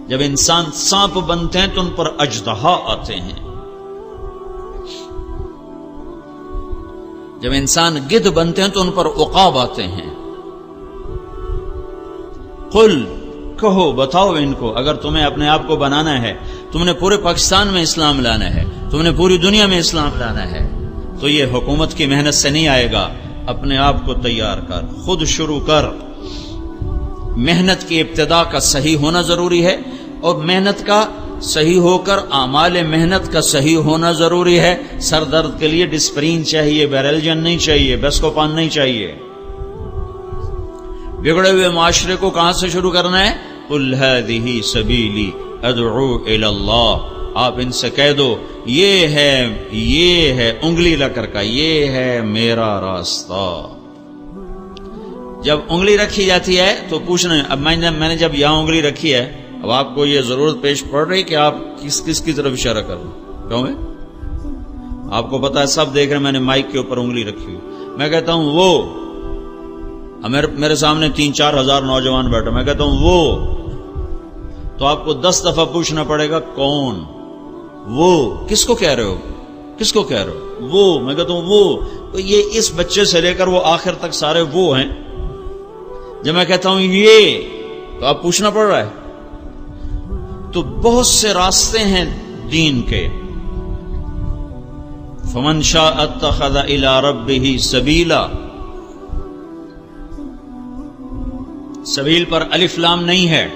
جب انسان سانپ بنتے ہیں تو ان پر اژدہا آتے ہیں، جب انسان گدھ بنتے ہیں تو ان پر عقاب آتے ہیں۔ قل، کہو، بتاؤ ان کو، اگر تمہیں اپنے آپ کو بنانا ہے، تم نے پورے پاکستان میں اسلام لانا ہے، تم نے پوری دنیا میں اسلام لانا ہے، تو یہ حکومت کی محنت سے نہیں آئے گا۔ اپنے آپ کو تیار کر، خود شروع کر۔ محنت کی ابتدا کا صحیح ہونا ضروری ہے، اور محنت کا صحیح ہو کر اعمال محنت کا صحیح ہونا ضروری ہے۔ سر درد کے لیے ڈسپرین چاہیے، بیرلجن نہیں چاہیے، بیسکوپان نہیں چاہیے۔ بگڑے ہوئے معاشرے کو کہاں سے شروع کرنا ہے؟ قل هذه سبیلی ادعو الی اللہ۔ آپ ان سے کہہ دو یہ ہے انگلی لا کر کا، یہ ہے میرا راستہ۔ جب انگلی رکھی جاتی ہے تو پوچھنا، اب میں نے جب یہاں انگلی رکھی ہے، اب آپ کو یہ ضرورت پیش پڑ رہی کہ آپ کس کی طرف اشارہ کر رہے ہیں؟ کیوں ہے؟ آپ کو پتا ہے، سب دیکھ رہے ہیں، میں نے مائک کے اوپر انگلی رکھی ہوئی، میں کہتا ہوں وہ، میرے سامنے 3-4 ہزار نوجوان بیٹھے، میں کہتا ہوں وہ، تو آپ کو 10 دفعہ پوچھنا پڑے گا کون وہ، کس کو کہہ رہے ہو، کس کو کہہ رہے ہو؟ وہ، میں کہتا ہوں وہ، تو یہ اس بچے سے لے کر وہ آخر تک سارے وہ ہیں۔ جب میں کہتا ہوں یہ، تو آپ پوچھنا پڑ رہا ہے۔ تو بہت سے راستے ہیں دین کے۔ فمن شاء اتخذ الی ربہ سبیلا، سبیل پر الف لام نہیں ہے،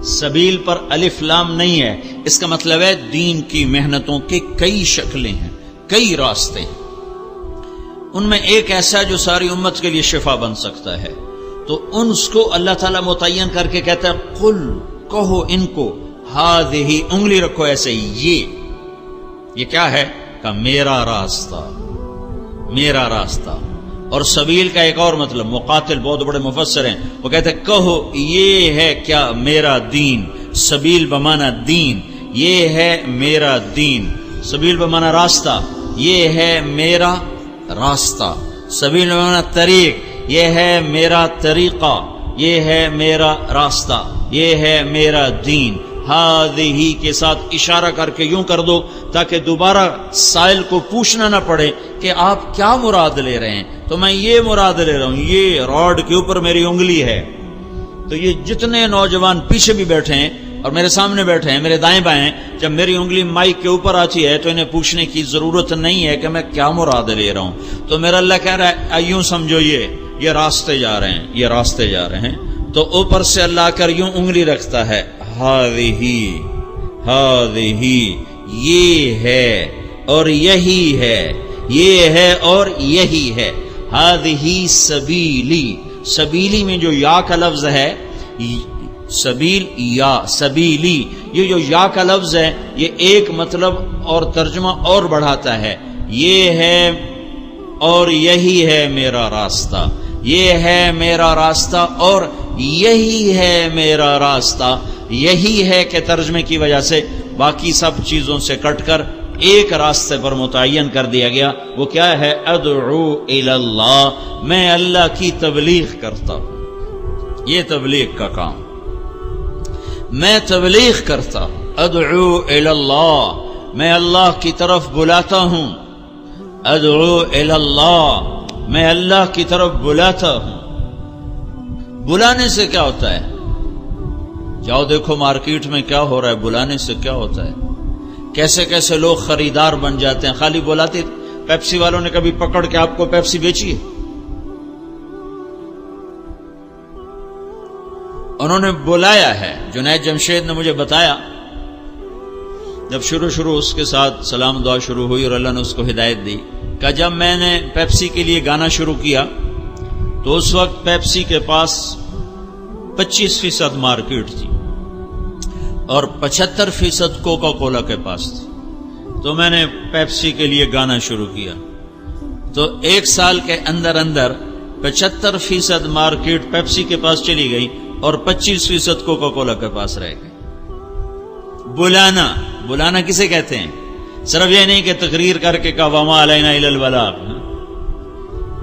سبیل پر الف لام نہیں ہے، اس کا مطلب ہے دین کی محنتوں کے کئی شکلیں ہیں، کئی راستے ہیں، ان میں ایک ایسا جو ساری امت کے لیے شفا بن سکتا ہے، تو ان کو اللہ تعالیٰ متعین کر کے کہتا ہے قل، کہو ان کو، ہذہ، انگلی رکھو ایسے، یہ کیا ہے؟ کہ میرا راستہ، میرا راستہ۔ اور سبیل کا ایک اور مطلب، مقاتل بہت بڑے مفسر ہیں، وہ کہتے ہیں کہو یہ ہے کیا؟ میرا دین۔ سبیل بمانا دین، یہ ہے میرا دین۔ سبیل بمانا راستہ، یہ ہے میرا راستہ۔ سبیل بمانا طریق، یہ ہے میرا طریقہ، یہ ہے میرا راستہ، یہ ہے میرا دین۔ ہذہ کے ساتھ اشارہ کر کے یوں کر دو تاکہ دوبارہ سائل کو پوچھنا نہ پڑے کہ آپ کیا مراد لے رہے ہیں، تو میں یہ مراد لے رہا ہوں، یہ راڈ کے اوپر میری انگلی ہے۔ تو یہ جتنے نوجوان پیچھے بھی بیٹھے ہیں اور میرے سامنے بیٹھے ہیں، میرے دائیں بائیں، جب میری انگلی مائک کے اوپر آتی ہے تو انہیں پوچھنے کی ضرورت نہیں ہے کہ میں کیا مراد لے رہا ہوں۔ تو میرا اللہ کہہ رہا ہے یوں سمجھو، یہ راستے جا رہے ہیں، یہ راستے جا رہے ہیں۔ تو اوپر سے اللہ آ کر یوں انگلی رکھتا ہے، ہذہ، یہ ہے اور یہی ہے، یہ ہے اور یہی ہے۔ ہذہ سبیلی، سبیلی میں جو یا کا لفظ ہے، سبیل یا سبیلی، یہ جو یا کا لفظ ہے یہ ایک مطلب اور ترجمہ اور بڑھاتا ہے، یہ ہے اور یہی ہے میرا راستہ، یہ ہے میرا راستہ اور یہی ہے میرا راستہ۔ یہی ہے کہ ترجمے کی وجہ سے باقی سب چیزوں سے کٹ کر ایک راستے پر متعین کر دیا گیا، وہ کیا ہے؟ ادعو الی اللہ، میں اللہ کی تبلیغ کرتا ہوں، یہ تبلیغ کا کام، میں تبلیغ کرتا ہوں۔ ادعو الی اللہ، میں اللہ کی طرف بلاتا ہوں، ادعو الی اللہ، میں اللہ کی طرف بلاتا ہوں۔ بلانے سے کیا ہوتا ہے؟ جاؤ دیکھو مارکیٹ میں کیا ہو رہا ہے، بلانے سے کیا ہوتا ہے، کیسے کیسے لوگ خریدار بن جاتے ہیں۔ خالی بلاتے، پیپسی والوں نے کبھی پکڑ کے آپ کو پیپسی بیچی ہے؟ انہوں نے بلایا ہے۔ جنید جمشید نے مجھے بتایا، جب شروع اس کے ساتھ سلام دعا شروع ہوئی اور اللہ نے اس کو ہدایت دی، کہ جب میں نے پیپسی کے لیے گانا شروع کیا تو اس وقت پیپسی کے پاس 25% مارکیٹ تھی اور 75% کوکا کولا کے پاس تھی۔ تو میں نے پیپسی کے لیے گانا شروع کیا تو 1 سال کے اندر 75% مارکیٹ پیپسی کے پاس چلی گئی اور 25% کوکا کولا کے پاس رہ گئی۔ بلانا کسے کہتے ہیں؟ صرف یہ نہیں کہ تقریر کر کے کہا وما علینا الا البلاغ،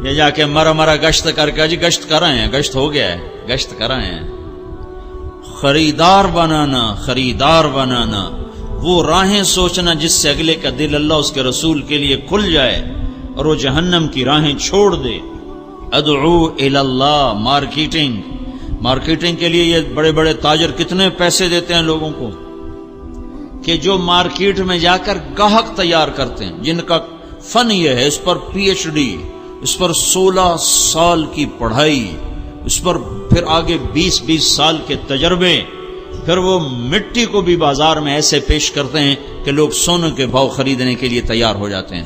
یہ جا کے مرا گشت کر کے جی گشت کر آئے ہیں، گشت ہو گیا ہے، گشت کر آئے ہیں۔ خریدار بنانا، خریدار بنانا، وہ راہیں سوچنا جس سے اگلے کا دل اللہ اس کے رسول کے لیے کھل جائے اور وہ جہنم کی راہیں چھوڑ دے۔ ادعو الی اللہ، مارکیٹنگ کے لیے یہ بڑے بڑے تاجر کتنے پیسے دیتے ہیں لوگوں کو کہ جو مارکیٹ میں جا کر گاہک تیار کرتے ہیں، جن کا فن یہ ہے، اس پر پی ایچ ڈی، اس پر 16 سال کی پڑھائی، اس پر پھر آگے 20 سال کے تجربے، پھر وہ مٹی کو بھی بازار میں ایسے پیش کرتے ہیں کہ لوگ سونے کے بھاؤ خریدنے کے لیے تیار ہو جاتے ہیں۔